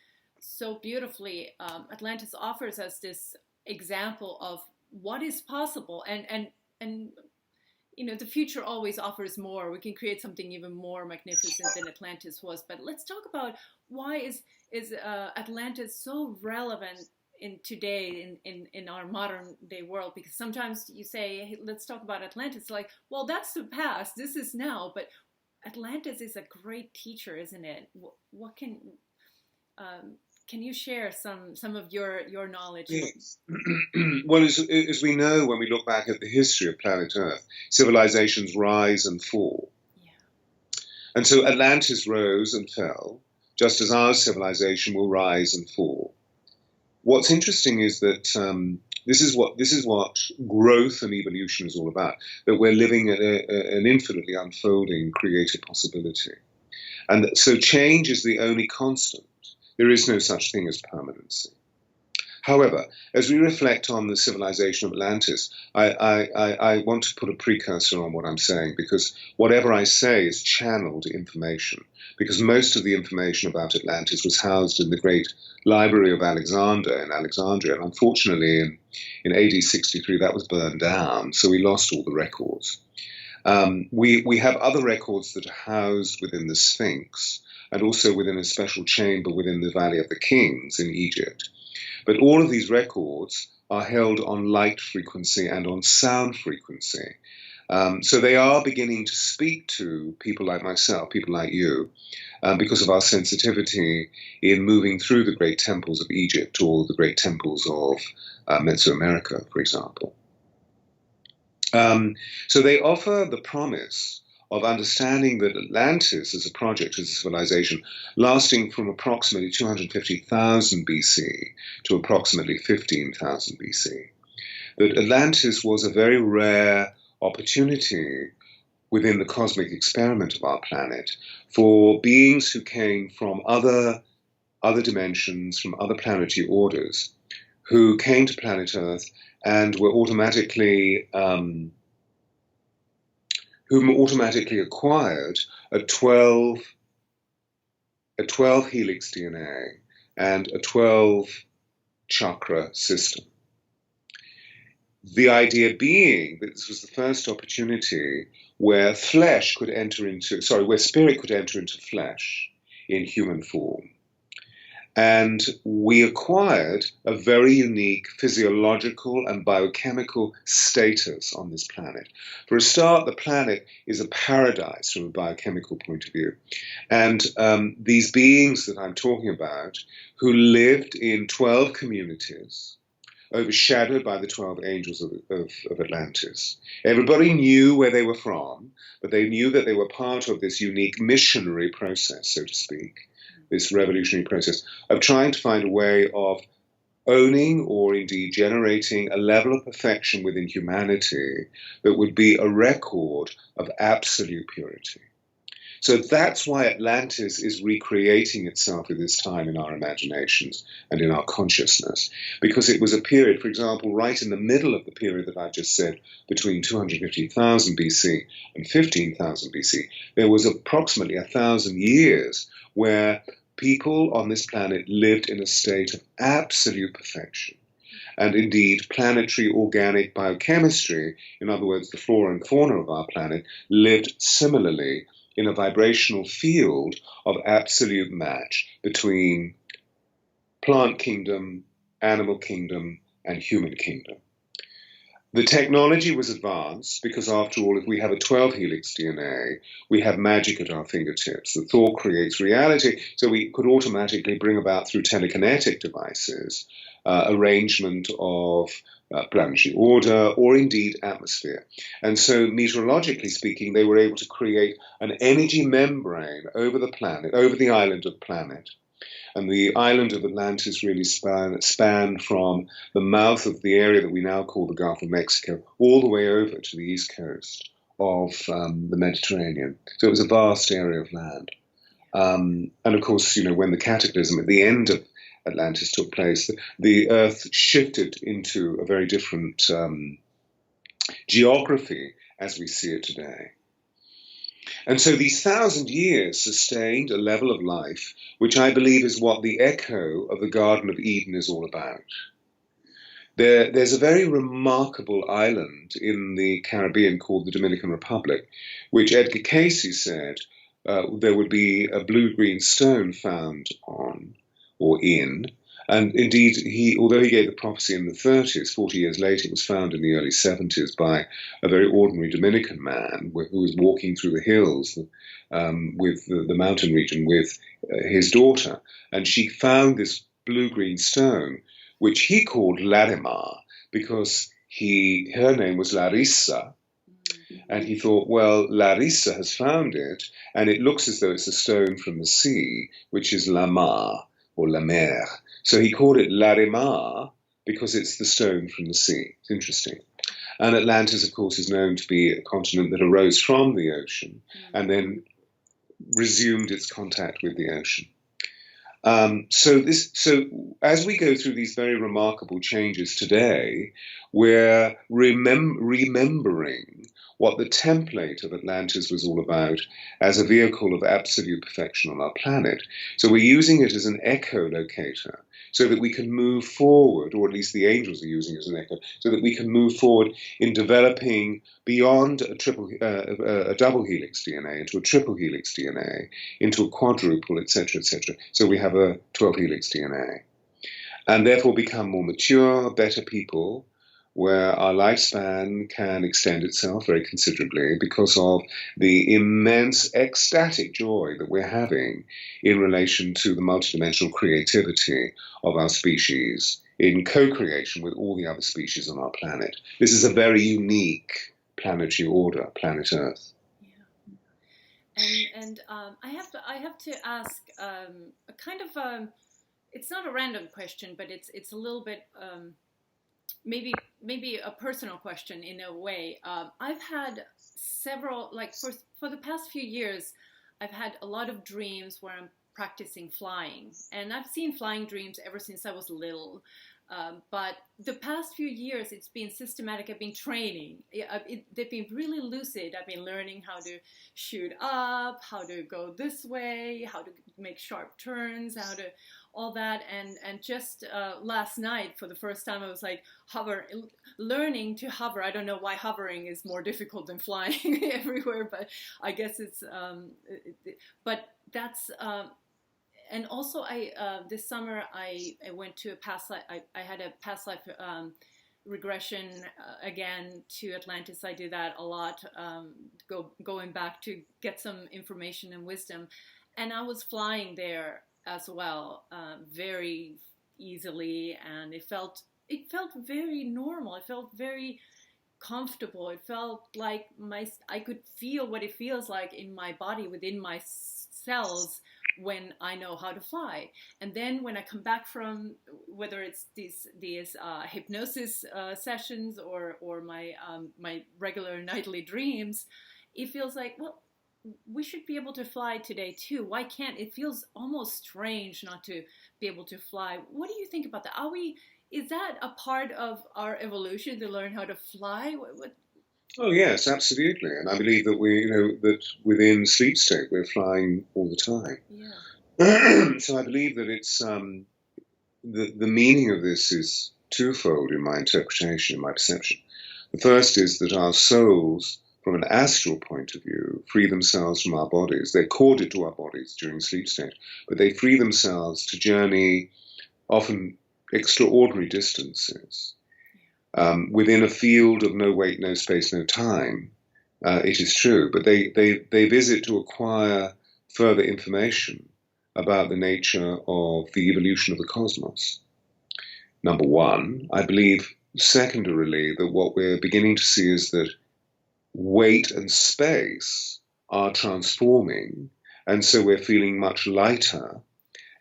so beautifully. Atlantis offers us this example of what is possible, and you know, the future always offers more. We can create something even more magnificent than Atlantis was. But let's talk about why is Atlantis so relevant in today in our modern day world, because sometimes you say, hey, let's talk about Atlantis, like, well, that's the past, this is now. But Atlantis is a great teacher, isn't it? What can you share some of your knowledge? Yes. Well, as we know, when we look back at the history of planet Earth, civilizations rise and fall. Yeah. And so Atlantis rose and fell, just as our civilization will rise and fall. What's interesting is that this is what growth and evolution is all about, that we're living at an infinitely unfolding creative possibility. And so change is the only constant. There is no such thing as permanency. However, as we reflect on the civilization of Atlantis, I want to put a precursor on what I'm saying, because whatever I say is channeled information, because most of the information about Atlantis was housed in the great library of Alexander in Alexandria, and unfortunately in AD 63 that was burned down, so we lost all the records. We have other records that are housed within the Sphinx, and also within a special chamber within the Valley of the Kings in Egypt. But all of these records are held on light frequency and on sound frequency. So they are beginning to speak to people like myself, people like you, because of our sensitivity in moving through the great temples of Egypt or the great temples of Mesoamerica, for example. So they offer the promise of understanding that Atlantis as a project, as a civilization, lasting from approximately 250,000 BC to approximately 15,000 BC. That Atlantis was a very rare opportunity within the cosmic experiment of our planet for beings who came from other dimensions, from other planetary orders, who came to planet Earth and were automatically acquired a 12 helix DNA and a 12 chakra system. The idea being that this was the first opportunity where spirit could enter into flesh in human form. And we acquired a very unique physiological and biochemical status on this planet. For a start, the planet is a paradise from a biochemical point of view. And these beings that I'm talking about, who lived in 12 communities, overshadowed by the 12 angels of Atlantis. Everybody knew where they were from, but they knew that they were part of this unique missionary process, so to speak, this revolutionary process of trying to find a way of owning or indeed generating a level of perfection within humanity that would be a record of absolute purity. So that's why Atlantis is recreating itself at this time in our imaginations and in our consciousness, because it was a period, for example, right in the middle of the period that I just said, between 250,000 BC and 15,000 BC, there was approximately 1,000 years where people on this planet lived in a state of absolute perfection. And indeed, planetary organic biochemistry, in other words, the flora and fauna of our planet, lived similarly in a vibrational field of absolute match between plant kingdom, animal kingdom, and human kingdom. The technology was advanced because, after all, if we have a 12 helix DNA, we have magic at our fingertips. The thought creates reality, so we could automatically bring about, through telekinetic devices, arrangement of planetary order or indeed atmosphere. And so, meteorologically speaking, they were able to create an energy membrane over the planet, over the island of the planet. And the island of Atlantis really spanned from the mouth of the area that we now call the Gulf of Mexico all the way over to the east coast of the Mediterranean. So it was a vast area of land. And of course, when the cataclysm at the end of Atlantis took place, the Earth shifted into a very different geography as we see it today. And so these 1,000 years sustained a level of life which I believe is what the echo of the Garden of Eden is all about. There's a very remarkable island in the Caribbean called the Dominican Republic, which Edgar Cayce said there would be a blue-green stone found on or in. And indeed, although he gave the prophecy in the 30s, 40 years later, it was found in the early 70s by a very ordinary Dominican man who was walking through the hills with the mountain region with his daughter. And she found this blue-green stone, which he called Larimar, because her name was Larissa. And he thought, well, Larissa has found it, and it looks as though it's a stone from the sea, which is la mar, or la mer. So he called it Larimar because it's the stone from the sea. It's interesting. And Atlantis, of course, is known to be a continent that arose from the ocean and then resumed its contact with the ocean. So as we go through these very remarkable changes today, we're remembering what the template of Atlantis was all about as a vehicle of absolute perfection on our planet. So we're using it as an echolocator so that we can move forward, or at least the angels are using it as an echo, so that we can move forward in developing beyond a double helix DNA into a triple helix DNA, into a quadruple, etc., etc. So we have a 12 helix DNA, and therefore become more mature, better people, where our lifespan can extend itself very considerably because of the immense ecstatic joy that we're having in relation to the multidimensional creativity of our species in co-creation with all the other species on our planet. This is a very unique planetary order, planet Earth. Yeah. And I have to ask a kind of it's not a random question, but it's a little bit maybe a personal question in a way. I've had several, like for the past few years, I've had a lot of dreams where I'm practicing flying, and I've seen flying dreams ever since I was little. But the past few years, it's been systematic. I've been training. They've been really lucid. I've been learning how to shoot up, how to go this way, how to make sharp turns, how to all that. And just last night, for the first time, I was like learning to hover. I don't know why hovering is more difficult than flying everywhere, but I guess it's. But that's. And also, this summer I went to a past life. I had a past life regression again to Atlantis. I do that a lot, going back to get some information and wisdom. And I was flying there as well, very easily, and it felt very normal. It felt very comfortable. It felt like I could feel what it feels like in my body, within my cells, when I know how to fly. And then when I come back from, whether it's these hypnosis sessions or my regular nightly dreams, it feels like, well, we should be able to fly today too. Why can't it? Feels almost strange not to be able to fly. What do you think about that? Is that a part of our evolution to learn how to fly? What? Oh yes, absolutely, and I believe that that within sleep state we're flying all the time. Yeah. So I believe that it's the meaning of this is twofold in my interpretation, in my perception. The first is that our souls, from an astral point of view, free themselves from our bodies. They're corded to our bodies during sleep state, but they free themselves to journey often extraordinary distances. Within a field of no weight, no space, no time, it is true, but they visit to acquire further information about the nature of the evolution of the cosmos. Number one. I believe, secondarily, that what we're beginning to see is that weight and space are transforming, and so we're feeling much lighter.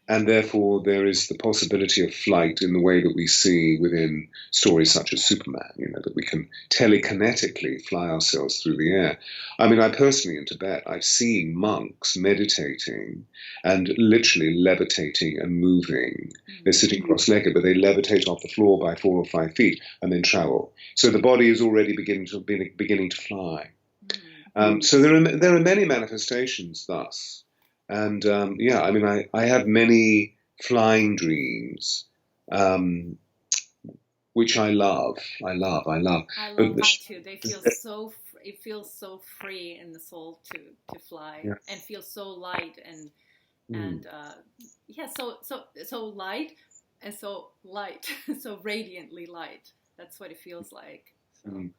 And therefore, there is the possibility of flight in the way that we see within stories such as Superman, that we can telekinetically fly ourselves through the air. I mean, I personally, in Tibet, I've seen monks meditating and literally levitating and moving. They're sitting cross-legged, but they levitate off the floor by 4 or 5 feet and then travel. So the body is already beginning to fly. So there are many manifestations thus. And I have many flying dreams, which I love. I love them too. They feel it feels so free in the soul to fly, yeah. And feel so light and so light and so light, so radiantly light. That's what it feels like. So.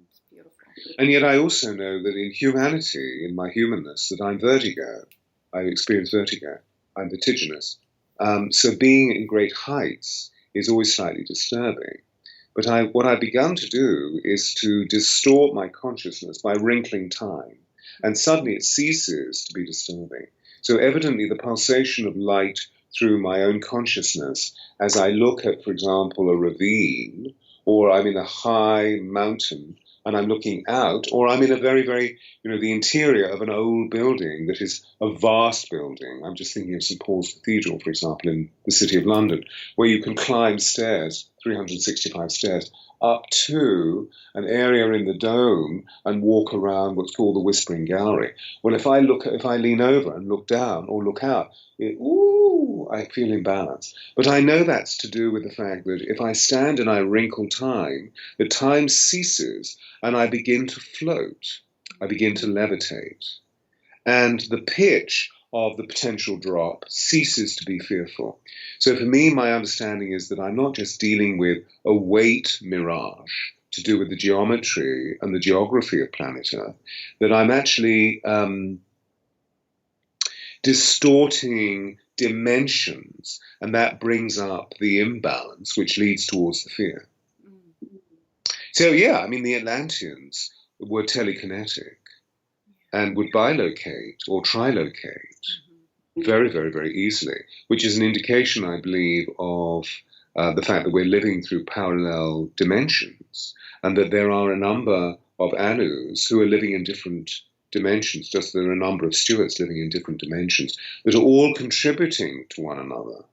It's beautiful. And yet I also know that in humanity, in my humanness, that I'm vertigo. I experience vertigo. I'm vertiginous. So being in great heights is always slightly disturbing. But what I've begun to do is to distort my consciousness by wrinkling time, and suddenly it ceases to be disturbing. So evidently the pulsation of light through my own consciousness, as I look at, for example, a ravine, or I'm in a high mountain and I'm looking out, or I'm in a very, very, the interior of an old building that is a vast building. I'm just thinking of St. Paul's Cathedral, for example, in the City of London, where you can climb stairs, 365 stairs, up to an area in the dome and walk around what's called the Whispering Gallery. Well, if I lean over and look down or look out, I feel imbalanced. But I know that's to do with the fact that if I stand and I wrinkle time, the time ceases and I begin to float. I begin to levitate. And the pitch of the potential drop ceases to be fearful. So for me, my understanding is that I'm not just dealing with a weight mirage to do with the geometry and the geography of planet Earth, that I'm actually distorting dimensions, and that brings up the imbalance, which leads towards the fear. So yeah, I mean, the Atlanteans were telekinetic and would bilocate or trilocate very, very, very easily, which is an indication, I believe, of the fact that we're living through parallel dimensions, and that there are a number of Anus who are living in different dimensions, just there are a number of Stewarts living in different dimensions that are all contributing to one another.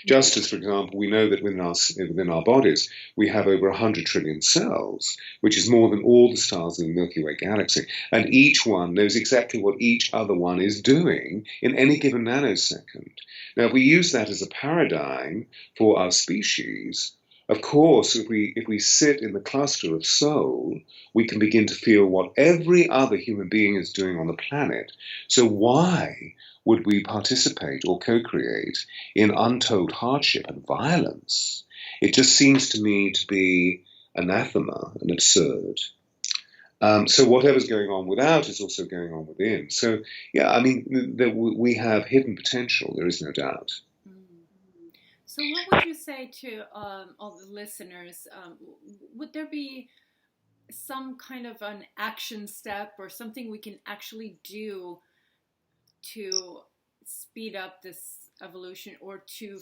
Just as, for example, we know that within our bodies, we have over 100 trillion cells, which is more than all the stars in the Milky Way galaxy. And each one knows exactly what each other one is doing in any given nanosecond. Now, if we use that as a paradigm for our species, of course, if we sit in the cluster of soul, we can begin to feel what every other human being is doing on the planet. So why would we participate or co-create in untold hardship and violence? It just seems to me to be anathema and absurd. So whatever's going on without is also going on within. So, yeah, I mean, we have hidden potential, there is no doubt. So what would you say to all the listeners? Would there be some kind of an action step or something we can actually do to speed up this evolution, or to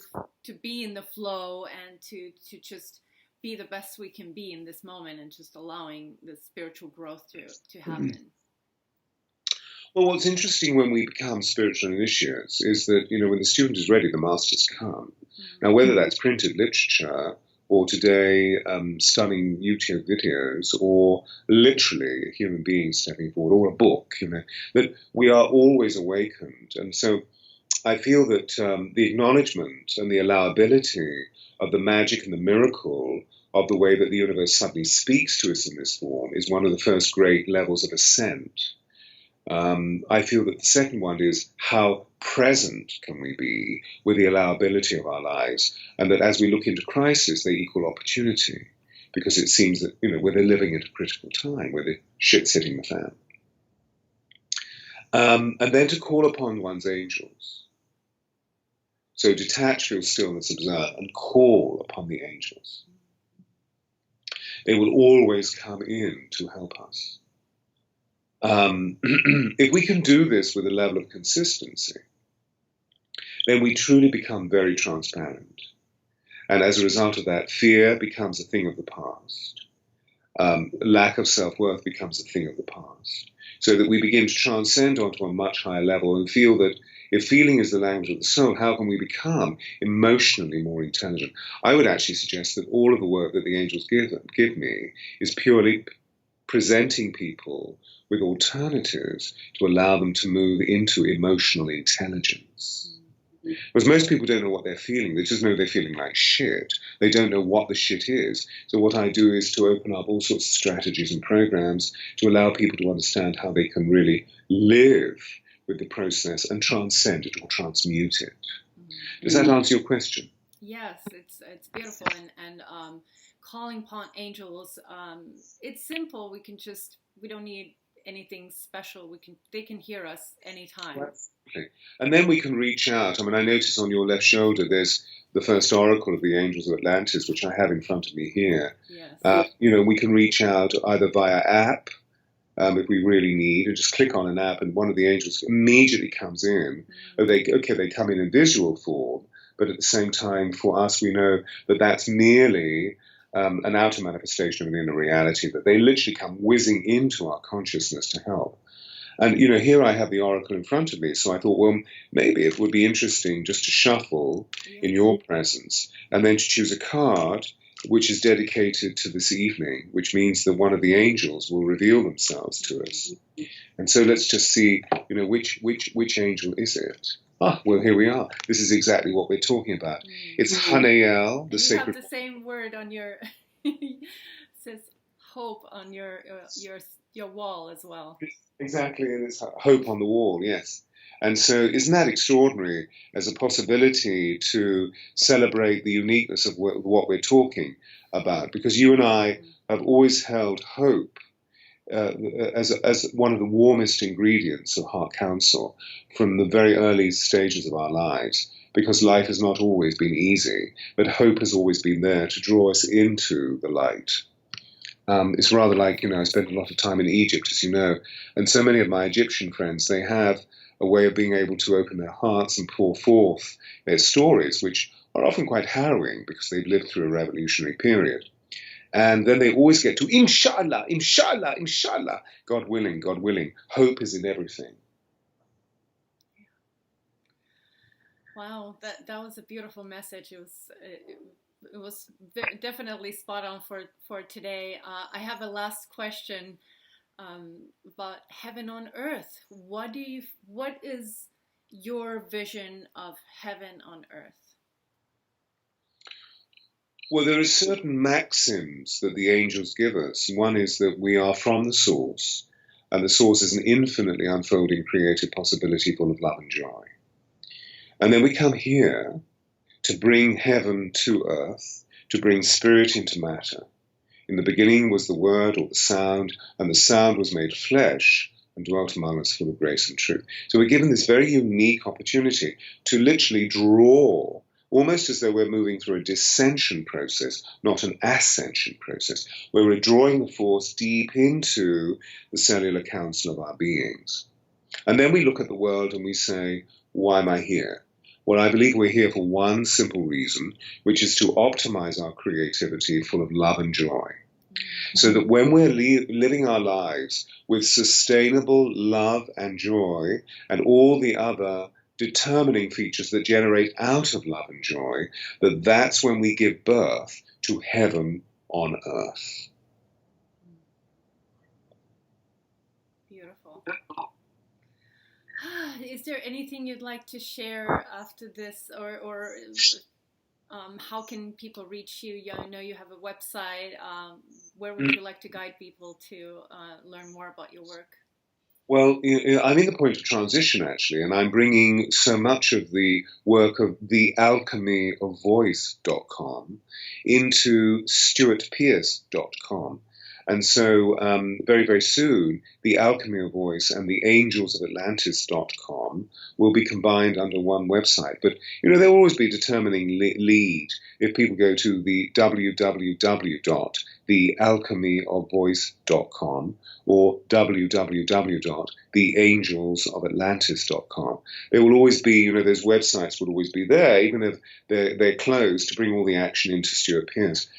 be in the flow and to just be the best we can be in this moment, and just allowing the spiritual growth to happen? Well, what's interesting when we become spiritual initiates is that, when the student is ready, the masters come. Now, whether that's printed literature or today stunning YouTube videos, or literally a human being stepping forward, or a book, that we are always awakened. And so I feel that the acknowledgement and the allowability of the magic and the miracle of the way that the universe suddenly speaks to us in this form is one of the first great levels of ascent. I feel that the second one is how present can we be with the allowability of our lives, and that as we look into crisis, they equal opportunity, because it seems that, we're living at a critical time where the shit's hitting the fan. And then to call upon one's angels. So detach, feel stillness, observe, and call upon the angels. They will always come in to help us. If we can do this with a level of consistency, then we truly become very transparent. And as a result of that, fear becomes a thing of the past. Lack of self-worth becomes a thing of the past. So that we begin to transcend onto a much higher level and feel that if feeling is the language of the soul, how can we become emotionally more intelligent? I would actually suggest that all of the work that the angels give me is purely presenting people with alternatives to allow them to move into emotional intelligence. Because most people don't know what they're feeling. They just know they're feeling like shit. They don't know what the shit is. So what I do is to open up all sorts of strategies and programs to allow people to understand how they can really live with the process and transcend it or transmute it. Does that answer your question? Yes, it's beautiful, and calling upon angels. It's simple. We don't need anything special, they can hear us anytime. Absolutely. And then we can reach out. I mean, I notice on your left shoulder there's the first oracle of the Angels of Atlantis, which I have in front of me here. Yes. We can reach out either via app, if we really need, and just click on an app, and one of the angels immediately comes in. They come in visual form, but at the same time, for us, we know that that's merely an outer manifestation of an inner reality, that they literally come whizzing into our consciousness to help. And, here I have the oracle in front of me, so I thought, well, maybe it would be interesting just to shuffle in your presence, and then to choose a card which is dedicated to this evening, which means that one of the angels will reveal themselves to us. And so let's just see, which angel is it? Well, here we are. This is exactly what we're talking about. It's Hanael, the sacred. You have the same word on your says hope on your wall as well. Exactly, and it's hope on the wall, yes. And so isn't that extraordinary as a possibility to celebrate the uniqueness of what we're talking about? Because you and I have always held hope as one of the warmest ingredients of heart counsel from the very early stages of our lives, because life has not always been easy, but hope has always been there to draw us into the light. It's rather like, I spent a lot of time in Egypt, as you know, and so many of my Egyptian friends, they have a way of being able to open their hearts and pour forth their stories, which are often quite harrowing because they've lived through a revolutionary period. And then they always get to, inshallah, inshallah, inshallah, God willing, God willing. Hope is in everything. Wow, that was a beautiful message. It was definitely spot on for today. I have a last question about heaven on earth. What is your vision of heaven on earth? Well, there are certain maxims that the angels give us. One is that we are from the source, and the source is an infinitely unfolding creative possibility full of love and joy. And then we come here to bring heaven to earth, to bring spirit into matter. In the beginning was the word or the sound, and the sound was made flesh and dwelt among us full of grace and truth. So we're given this very unique opportunity to literally draw, almost as though we're moving through a descension process, not an ascension process, where we're drawing the force deep into the cellular council of our beings. And then we look at the world and we say, why am I here? Well, I believe we're here for one simple reason, which is to optimize our creativity full of love and joy. So that when we're living our lives with sustainable love and joy and all the other determining features that generate out of love and joy, that's when we give birth to heaven on earth. Beautiful. Is there anything you'd like to share after this, or how can people reach you? I know you have a website. Where would you like to guide people to learn more about your work? Well, I'm in the point of transition, actually, and I'm bringing so much of the work of the alchemyofvoice.com into stewartpearce.com. And so very, very soon, the Alchemy of Voice and the Angels of Atlantis.com will be combined under one website. But, there'll always be a determining lead if people go to the www.thealchemyofvoice.com or www.theangelsofatlantis.com. There will always be, those websites will always be there, even if they're closed, to bring all the action into Stewart Pearce.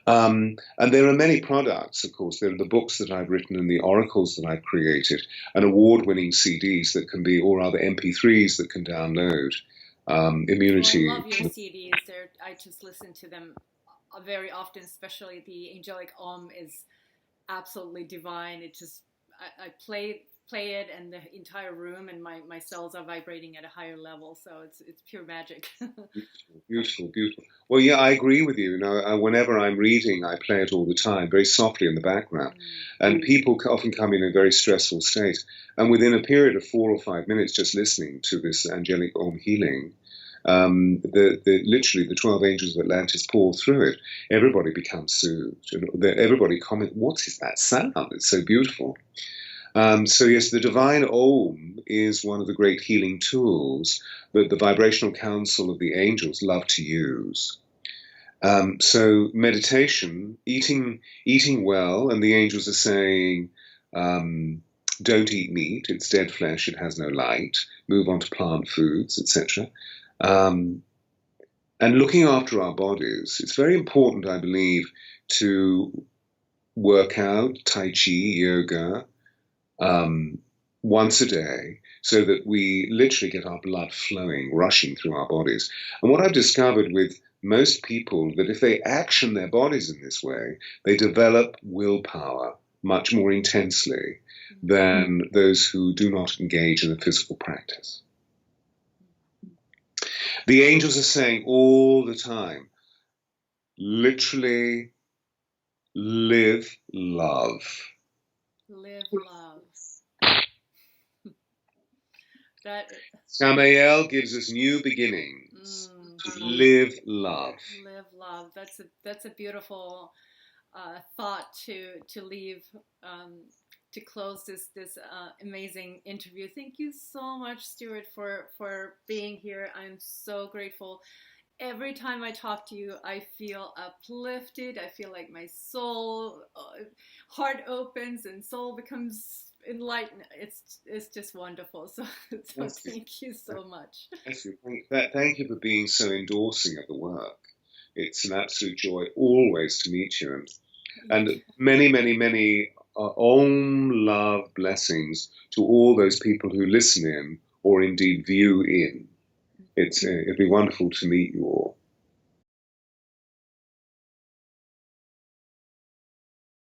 And there are many products, of course. There are the books that I've written and the oracles that I've created, and award-winning CDs that can be, or rather MP3s that can download. Immunity. Well, I love your CDs. I just listen to them very often, especially the angelic is absolutely divine. It just, I play it and the entire room and my cells are vibrating at a higher level. So it's pure magic. Beautiful, beautiful. Well, yeah, I agree with you. Whenever I'm reading, I play it all the time, very softly in the background. And people often come in a very stressful state. And within a period of 4 or 5 minutes, just listening to this angelic healing, literally the 12 angels of Atlantis pour through it. Everybody becomes soothed. Everybody comments, what is that sound? It's so beautiful. So yes, the divine Om is one of the great healing tools that the vibrational council of the angels love to use. So meditation, eating well, and the angels are saying, don't eat meat, it's dead flesh, it has no light, move on to plant foods, etc. And looking after our bodies, it's very important, I believe, to work out Tai Chi, yoga, once a day, so that we literally get our blood flowing, rushing through our bodies. And what I've discovered with most people, that if they action their bodies in this way, they develop willpower much more intensely than those who do not engage in the physical practice. The angels are saying all the time, literally, live love. Live love. That Samael gives us new beginnings. To live love. Live love. That's a beautiful thought to leave to close this amazing interview. Thank you so much, Stewart, for being here. I'm so grateful. Every time I talk to you, I feel uplifted. I feel like my soul, heart opens and soul becomes enlightened. It's just wonderful. So thank you so much. Thank you for being so endorsing of the work. It's an absolute joy always to meet you, and many, many, many Om love blessings to all those people who listen in or indeed view in. It'd be wonderful to meet you all.